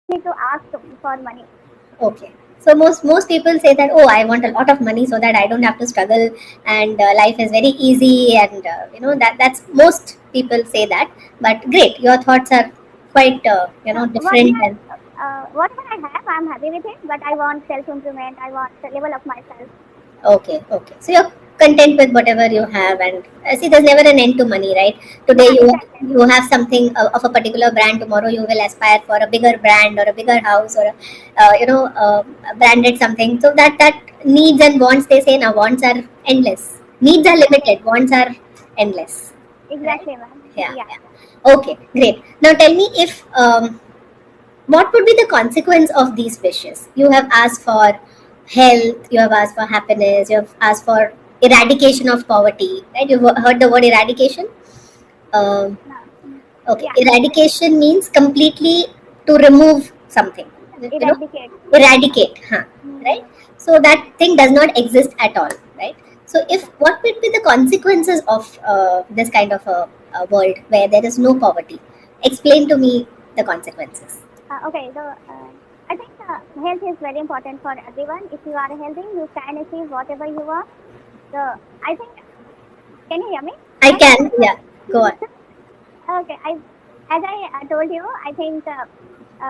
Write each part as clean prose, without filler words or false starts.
need to ask for money. Okay. So most people say that, oh, I want a lot of money so that I don't have to struggle, and life is very easy, and that's most people say that. But great, your thoughts are quite different. And Whatever I have, I'm happy with it. But I want self improvement. I want the level of myself. okay, okay. So you're content with whatever you have, and see, there's never an end to money, right? Today Yeah, exactly. you have something of a particular brand. Tomorrow you will aspire for a bigger brand or a bigger house or branded something. So that needs and wants, they say now, wants are endless. Needs are Yeah, limited. Wants are endless, right? exactly, ma'am. Yeah, Yeah. yeah. Okay, great. Now tell me, if what would be the consequence of these wishes? You have asked for health, you have asked for happiness, you have asked for eradication of poverty, right? You've heard the word eradication. Um, okay, Yeah, eradication means completely to remove something, you know, eradicate. Yeah. eradicate, huh? Right? Mm. So that thing does not exist at all, right? So, if Yeah. what would be the consequences of this kind of a world where there is no poverty? Explain to me the consequences. Okay, so I think health is very important for everyone. If you are healthy, you can achieve whatever you want. So I think, can you hear me? I I think can, yeah, go on. okay. As I told you, I think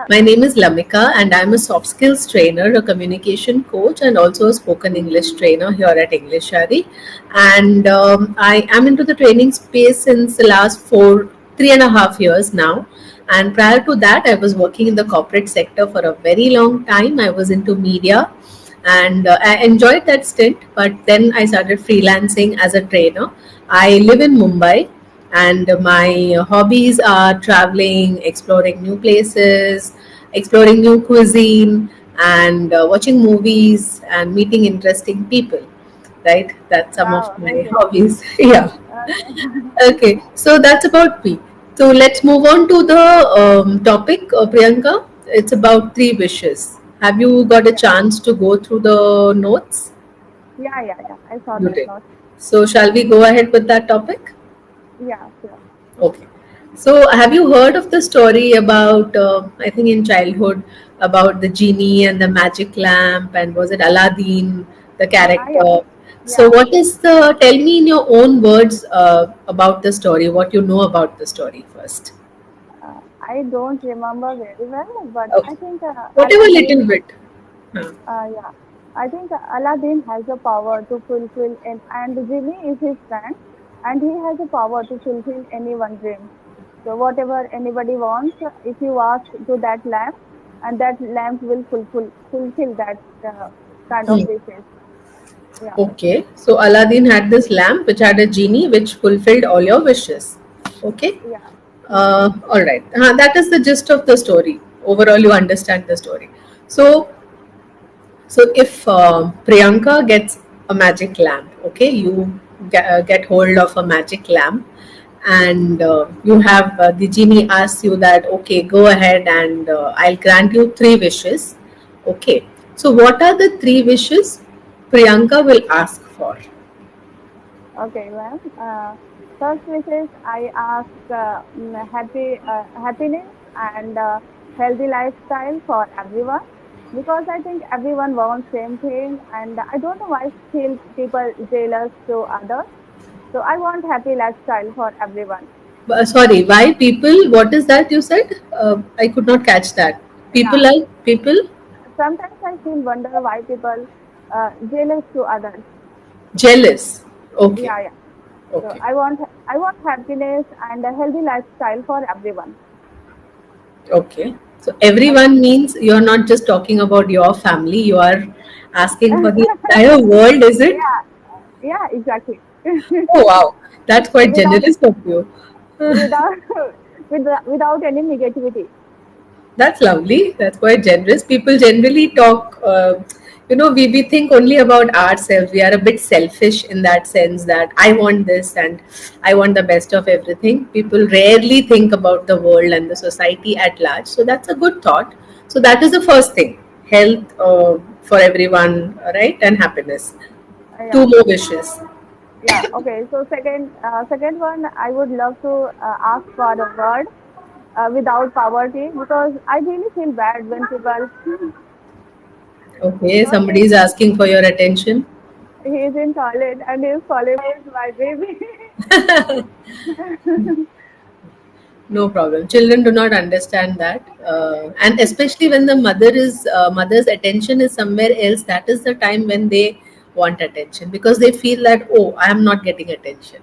My name is Lamika, and I'm a soft skills trainer, a communication coach, and also a spoken English trainer here at English Shari. And I am into the training space since the last 3.5 years now. And prior to that, I was working in the corporate sector for a very long time. I was into media, and I enjoyed that stint. But then I started freelancing as a trainer. I live in Mumbai, and my hobbies are traveling, exploring new places, exploring new cuisine, and watching movies and meeting interesting people. Right, that's some of wow, my amazing. hobbies. Yeah. Okay. Okay, so that's about me. So let's move on to the topic, Priyanka. It's about three wishes. Have you got a Yeah, chance to go through the notes? yeah. I saw You that did. note. So shall we go ahead with that topic? Yeah, sure. Okay. So, have you heard of the story about, I think in childhood, about the genie and the magic lamp, and was it Aladdin, the Yeah, character? So, yeah. what is the, tell me in your own words about the story, what you know about the story first. I don't remember very well, but Okay. I think Whatever Aladdin. little bit. Huh. Yeah, I think Aladdin has the power to fulfill, and the genie is his friend, and he has the power to fulfill anyone's dream. So whatever anybody wants, if you ask to that lamp, and that lamp will fulfill that kind of Hmm. wishes. Yeah, Okay. So, Aladdin had this lamp which had a genie which fulfilled all your wishes. Okay. yeah, yeah. All right. That is the gist of the story. Overall, you understand the story. So, if Priyanka gets a magic lamp, okay, you get hold of a magic lamp, and you have the genie asks you that, okay, go ahead and I'll grant you three wishes. Okay. So, what are the three wishes Priyanka will ask for? Okay, ma'am. First wishes I ask happiness and healthy lifestyle for everyone because I think everyone wants same thing and I don't know why still people jealous to others. So I want happy lifestyle for everyone. Sorry, why people? What is that you said? I could not catch that. People Yeah. like people Sometimes I feel wonder why people jealous to others. jealous. Okay, Yeah, yeah. So okay, I want happiness and a healthy lifestyle for everyone. okay. So Okay. everyone means you're not just talking about your family. You are asking for the entire world, is it? Yeah, yeah, exactly. Oh wow, that's quite without generous of you. without without any negativity. That's lovely. That's quite generous. People generally talk, we think only about ourselves. We are a bit selfish in that sense that I want this and I want the best of everything. People rarely think about the world and the society at large. So that's a good thought. So that is the first thing, health for everyone, right? And happiness. Yeah, Two more wishes. yeah. Okay. So second one, I would love to ask for a word. without poverty, because I really feel bad when people. Okay, somebody Okay, is asking for your attention. he is in college and he is calling me my baby. No problem. Children do not understand that, and especially when the mother's attention is somewhere else. That is the time when they want attention because they feel that, oh, I am not getting attention.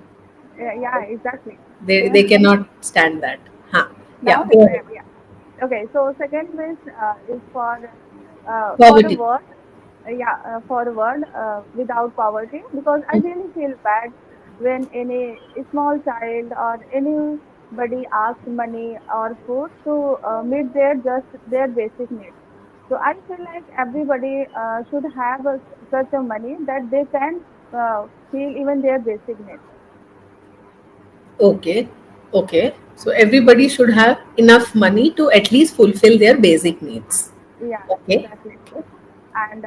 Yeah, yeah, exactly. They cannot stand that. Huh. Now, Yeah. Go ahead. yeah. Okay, so second wish is for the Poverty. world, for the world without poverty, because I really feel bad when any small child or anybody asks money or food to meet their basic needs. So I feel like everybody should have such a money that they can feel even their basic needs. Okay. Okay. So everybody should have enough money to at least fulfill their basic needs. Yeah, Okay. exactly. And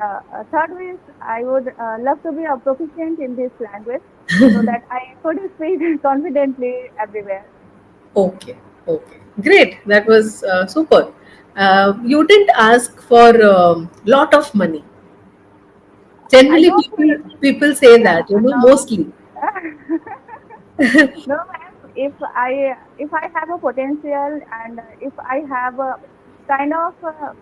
third is I would love to be a proficient in this language so that I could speak confidently everywhere. Okay, okay, great. That was super. You didn't ask for a lot of money. I Generally, don't people say Yeah, that, no. mostly. No, ma'am. If I have a potential, and if I have a kind of uh,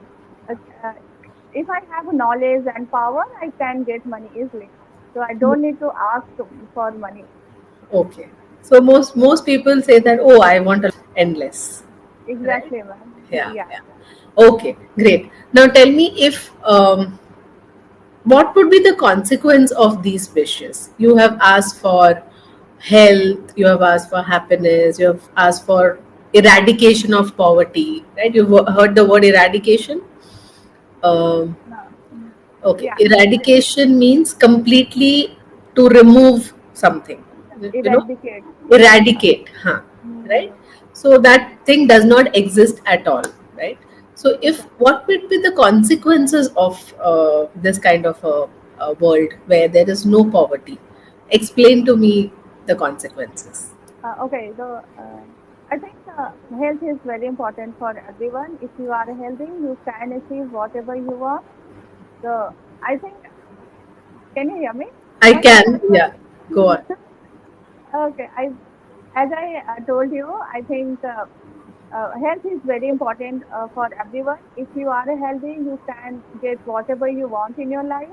if I have knowledge and power, I can get money easily. So I don't need to ask for money. Okay, so most people say that, oh, I want a endless, right? Exactly, ma'am. Yeah, Yeah. yeah. Okay, great. Now tell me if what would be the consequence of these wishes? You have asked for health, you have asked for happiness, you have asked for eradication of poverty, right? You've heard the word eradication. Um, No. okay, Yeah. eradication means completely to remove something, you know, Eradicate. eradicate, huh? Right? Mm, So that thing does not exist at all, right? So if exactly. what would be the consequences of this kind of a world where there is no poverty? Explain to me the consequences. Okay. I think health is very important for everyone. If you are healthy, you can achieve whatever you want. So I think, can you hear me? I Am I not can, audible? yeah, go on. Okay. As I told you, I think health is very important for everyone. If you are healthy, you can get whatever you want in your life.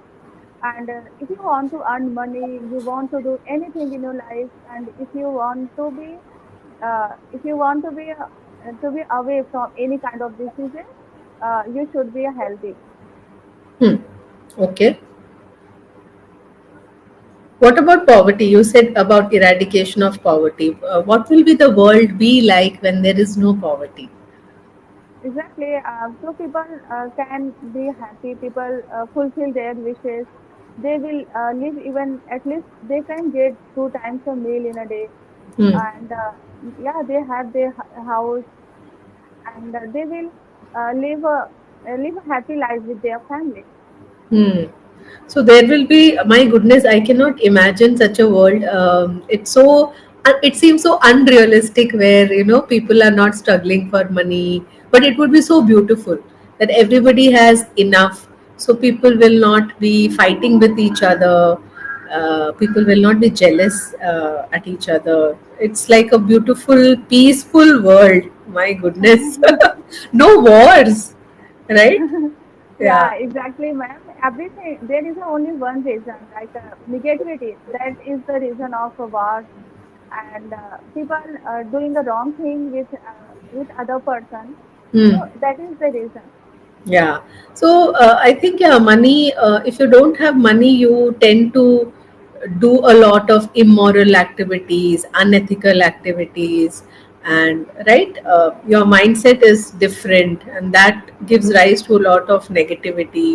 And if you want to earn money, you want to do anything in your life, and if you want to be away from any kind of diseases, you should be healthy. Hmm. Okay. What about poverty? You said about eradication of poverty. What will be the world be like when there is no poverty? Exactly. So people can be happy. People fulfill their wishes. They will live, even at least they can get two times a meal in a day, Hmm. and yeah, they have their house, and they will live a happy life with their family. Hmm. So there will be, my goodness, I cannot imagine such a world. It seems so unrealistic where, people are not struggling for money, but it would be so beautiful that everybody has enough. So people will not be fighting with each other. People will not be jealous at each other. It's like a beautiful, peaceful world. My goodness. No wars, right? Yeah, Yeah. exactly, ma'am. Everything, there is only one reason, like negativity. That is the reason of a war, and people doing the wrong thing with other person. So Hmm. that is the reason. Yeah. So I think, yeah, money. If you don't have money, you tend to do a lot of immoral activities, unethical activities, and right. Your mindset is different, and that gives rise to a lot of negativity,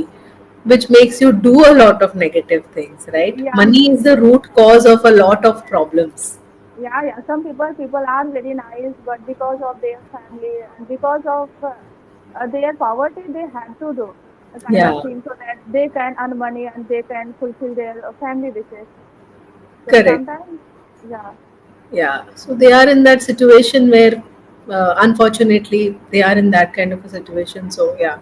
which makes you do a lot of negative things. Right. Yeah, Money is the root cause of a lot of problems. yeah, yeah. Some people are very nice, but because of their family and because of their poverty, they have to do a kind of Yeah. thing so that they can earn money and they can fulfill their family wishes. So Correct. sometimes, yeah, Yeah. So they are in that situation where unfortunately, they are in that kind of a situation. So yeah.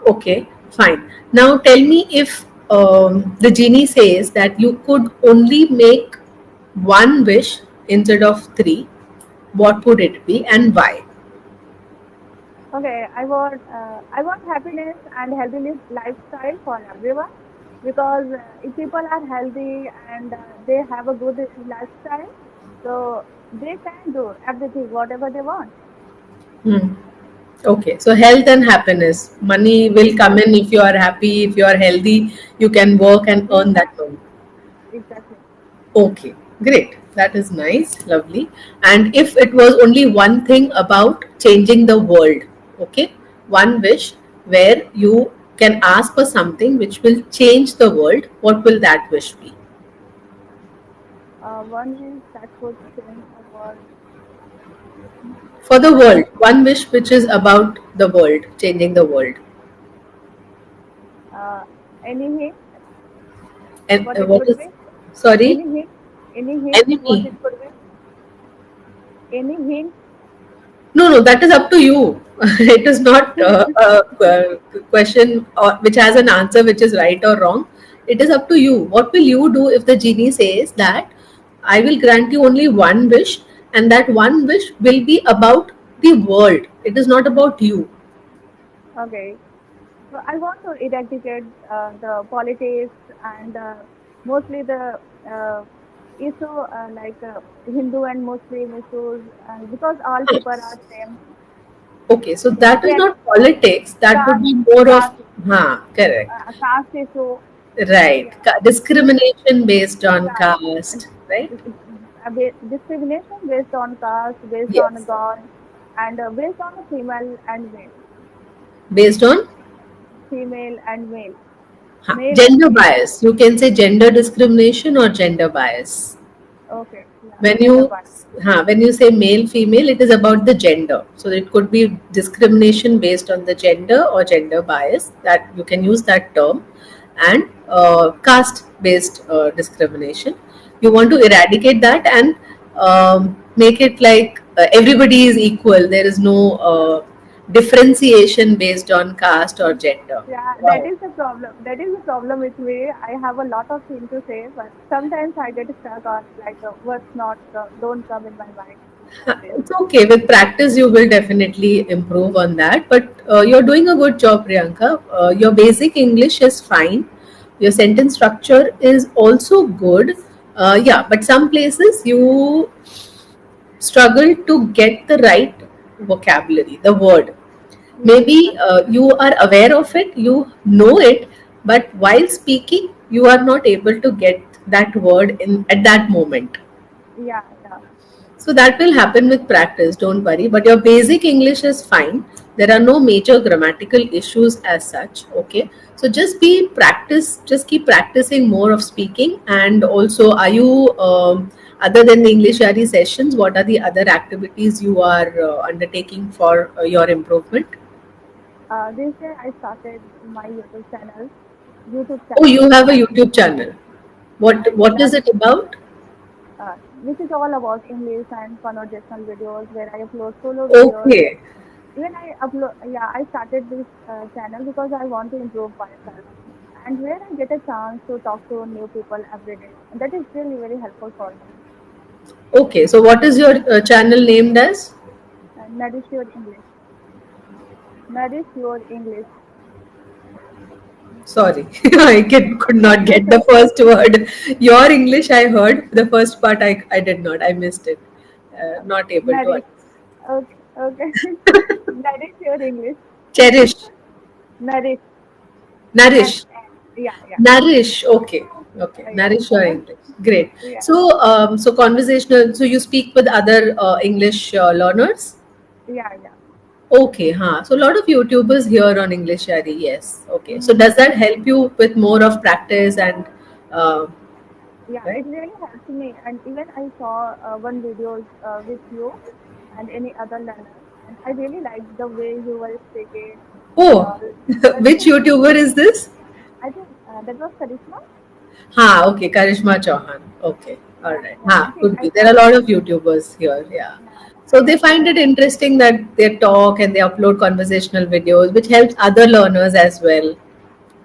Okay, fine. Now tell me, if the genie says that you could only make one wish instead of three, what would it be and why? Okay, I want happiness and healthy lifestyle for everyone because if people are healthy and they have a good lifestyle, so they can do everything whatever they want. Hmm. Okay, so health and happiness. Money will come in if you are happy, if you are healthy, you can work and earn that Exactly, money. exactly. Okay, great. That is nice, lovely. And if it was only one thing about changing the world, okay, one wish where you can ask for something which will change the world, what will that wish be? One is that could change the world. For the That world, one wish which is about the world, changing the world. uh, any hint And what it what could is, be? sorry, Any hint? Any hint what enemy? it could be? Any hint? No, no, that is up to you. It is not a question which has an answer which is right or wrong. It is up to you. What will you do if the genie says that I will grant you only one wish, and that one wish will be about the world? It is not about you. Okay. So I want to eradicate the politics and mostly the issue like Hindu and Muslim issues, and because all people are same. Okay, so Yeah, that is they not politics. That would caste, be more of, caste, correct. caste issue. Right. Yeah, yeah, Discrimination based on yeah. caste, right? Discrimination based on caste, based on Yes. God, and based on female and male, Based on female and male, male and gender female. bias. You can say gender discrimination or gender bias. Okay, yeah, When gender you bias. when you say male female, it is about the gender. So it could be discrimination based on the gender or gender bias, that you can use that term, and caste based discrimination. You want to eradicate that and make it like everybody is equal. There is no differentiation based on caste or gender. Yeah, that Wow. is the problem. That is the problem with me. I have a lot of things to say, but sometimes I get stuck on like what's not don't come in my mind like this. It's okay. With practice, you will definitely improve on that. But you're doing a good job, Priyanka. Your basic English is fine. Your sentence structure is also good. Yeah, but some places you struggle to get the right vocabulary, the word. Yeah, Maybe you are aware of it, you know it, but while speaking, you are not able to get that word in at that moment. yeah, yeah. So that will happen with practice, don't worry. But your basic English is fine. There are no major grammatical issues as such. Okay. So just keep practicing more of speaking. And also, are you, other than the English Yari sessions, what are the other activities you are undertaking for your improvement? This year I started my YouTube Oh, channel, you have a and YouTube channel. yeah, What is it about? this is all about English and conversational videos where I upload solo videos. Okay. Even I upload, yeah, I started this channel because I want to improve myself, and where I get a chance to talk to new people every day, and that is really very helpful for me. Okay. So what is your channel named as? Nourish your English. Nourish your English. Sorry, could not It's get the okay. first word. Your English I heard. The first part I did not. I missed it. Not able to Nourish. understand. Okay. Okay. Nourish your English. Cherish. Nourish. N. Nourish. Yeah. Yeah. Nourish. Okay. Okay. Yeah. Nourish your English. Great. Yeah. So conversational. So you speak with other English learners? Yeah. Yeah. Okay. Huh. So a lot of YouTubers here on English Shari. Yes. Okay. So Mm-hmm. does that help you with more of practice and, uh, Yeah. right? It really helps me. And even I saw one videos with you and any other learner, and I really liked the way you were speaking. Oh, Uh, which yeah. YouTuber is this? I think that was Karishma. Ha, okay, Karishma Chauhan. Okay, all Yeah. right. Yeah. I Ha, think could I be. There saw are a that. lot of YouTubers here. Yeah. Yeah. So they find it interesting that they talk and they upload conversational videos, which helps other learners as well.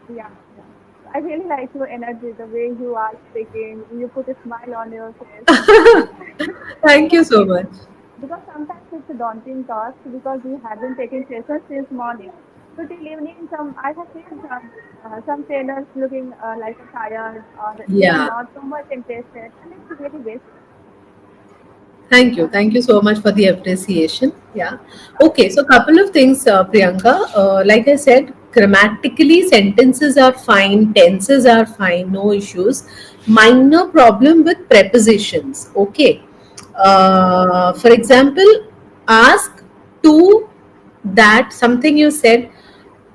Yeah, yeah. I really like your energy, the way you are speaking. You put a smile on your face. Thank you because so much. because sometimes it's a daunting task because we have been taking sessions since morning. So till evening, I have seen some trainers looking like tired or they are Yeah. not so much interested, and it's really basic. Thank you. Thank you so much for the appreciation. Yeah. Okay. So, couple of things, Priyanka. Like I said, grammatically sentences are fine, tenses are fine, no issues. Minor problem with prepositions. Okay. For example, ask to that something you said.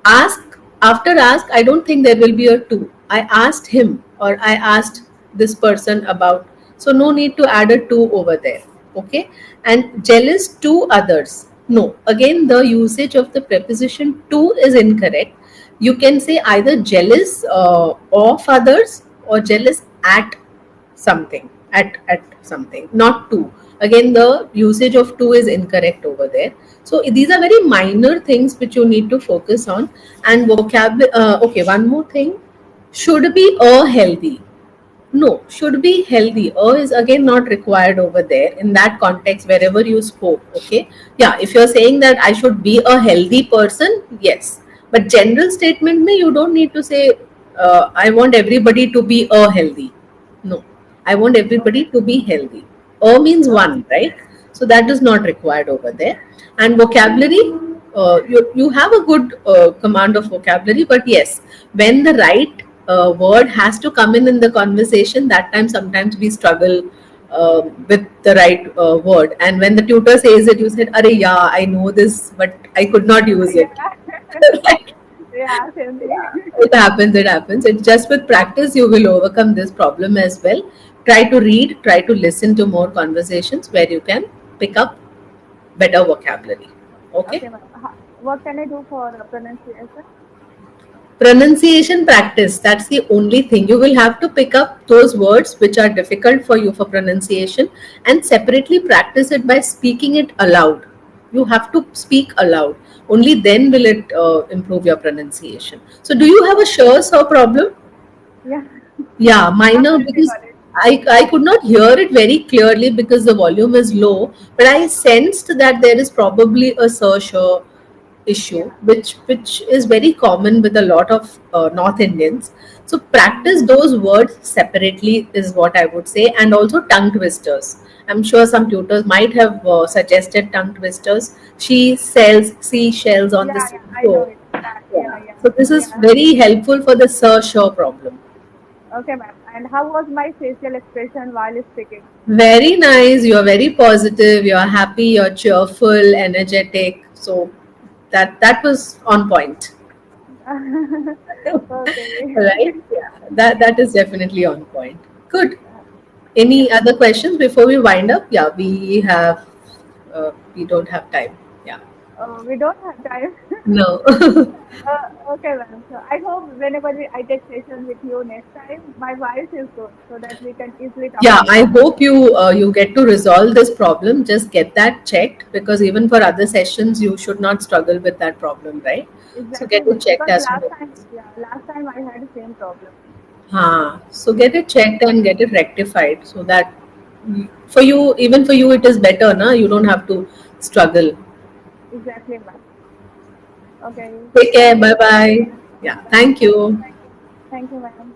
Ask after ask. I don't think there will be a to. I asked him or I asked this person about. So no need to add a to over there. Okay. And jealous to others. No. Again, the usage of the preposition to is incorrect. You can say either jealous of others or jealous at something, not to. Again, the usage of to is incorrect over there. So these are very minor things which you need to focus on. And vocabulary, okay, one more thing, should be a healthy. No, should be healthy. Is again not required over there in that context wherever you spoke. Okay. Yeah, if you're saying that I should be a healthy person, yes. But general statement me, you don't need to say I want everybody to be a healthy. No. I want everybody Okay. to be healthy. Means one, right? So that is not required over there. And vocabulary, you have a good command of vocabulary, but yes, when the right word has to come in the conversation, that time sometimes we struggle with the right word. And when the tutor says it, you said, "Arey, yeah, I know this, but I could not use it." Yeah. Yeah, same thing. It happens, it happens. It's just with practice you will overcome this problem as well. Try to read, try to listen to more conversations where you can pick up better vocabulary. Okay. Okay, ma'am. What can I do for pronunciation? Pronunciation practice, that's the only thing. You will have to pick up those words which are difficult for you for pronunciation and separately practice it by speaking it aloud. You have to speak aloud. Only then will it improve your pronunciation. So, do you have a sure saw problem? Yeah, Yeah, minor, absolutely because got it. I could not hear it very clearly because the volume is low, but I sensed that there is probably a searcher issue, Yeah. which is very common with a lot of North Indians. So practice Mm-hmm. those words separately is what I would say, and also tongue twisters. I'm sure some tutors might have suggested tongue twisters. She sells seashells on the Yeah, yeah, I know seashore. it. Yeah, Yeah. yeah, So this is yeah. very helpful for the searcher problem. Okay, ma'am. And how was my facial expression while speaking? Very nice. You're very positive. You're happy. You're cheerful, energetic. So that was on point. Right? Okay. Yeah. That is definitely on point. Good. Yeah. Any other questions before we wind up? Yeah, we don't have time. Yeah. We don't have time. No. Okay, ma'am. So I hope whenever I take session with you next time, my voice is good so that we can easily talk Yeah, I together. hope you get to resolve this problem. Just get that checked because even for other sessions, you should not struggle with that problem, right? So Exactly, get it ma'am. checked Because as soon last as time, possible. yeah, last time I had the same problem. So get it checked and get it rectified so that for you, even for you, it is better, na? You don't have to struggle. Exactly, ma'am. Okay. Take care. Thank Bye you. bye. Yeah. Thank you. Thank you, ma'am.